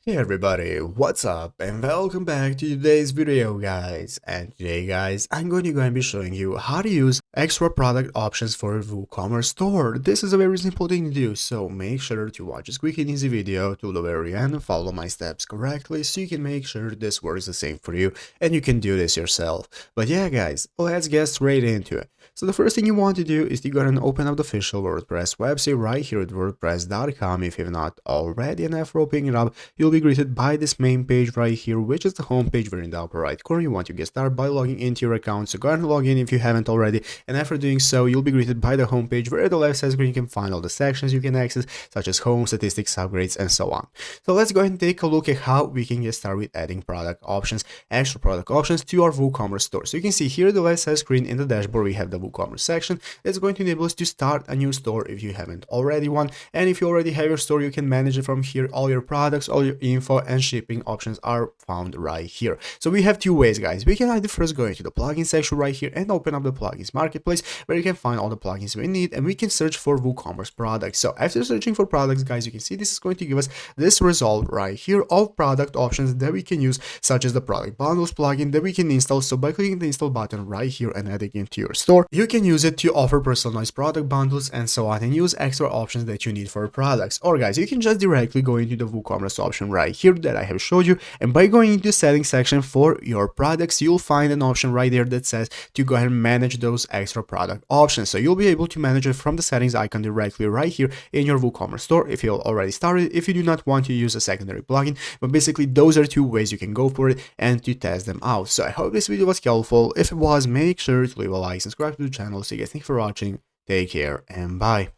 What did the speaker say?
Hey everybody, what's up and welcome back to today's video guys. And today guys, I'm going to be showing you how to use extra product options for a WooCommerce store. This is a very simple thing to do, so make sure to watch this quick and easy video to the very end and follow my steps correctly so you can make sure this works the same for you and you can do this yourself. But yeah guys, let's get straight into it. So the first thing you want to do is to go ahead and open up the official WordPress website right here at wordpress.com if you've not already, and after opening it up, you'll be greeted by this main page right here, which is the home page where in the upper right corner you want to get started by logging into your account. So go ahead and log in if you haven't already, and after doing so, you'll be greeted by the home page where at the left side screen you can find all the sections you can access, such as home, statistics, upgrades, and so on. So let's go ahead and take a look at how we can get started with adding product options, extra product options to our WooCommerce store. So you can see here at the left side screen in the dashboard we have the WooCommerce section. It's going to enable us to start a new store if you haven't already one, and if you already have your store, you can manage it from here. All your products, all your info and shipping options are found right here. So we have two ways guys. We can either first go into the plugin section right here and open up the plugins marketplace where you can find all the plugins we need, and we can search for WooCommerce products. So after searching for products guys, you can see this is going to give us this result right here of product options that we can use, such as the product bundles plugin that we can install. So by clicking the install button right here and adding it to your store, you can use it to offer personalized product bundles and so on, and use extra options that you need for products. Or guys, you can just directly go into the WooCommerce option right here that I have showed you, and by going into the settings section for your products, you'll find an option right there that says to go ahead and manage those extra product options. So you'll be able to manage it from the settings icon directly right here in your WooCommerce store if you already started, if you do not want to use a secondary plugin. But basically those are two ways you can go for it and to test them out. So I hope this video was helpful. If it was, make sure to leave a like, subscribe to the channel. So you guys, thanks for watching, take care, and bye.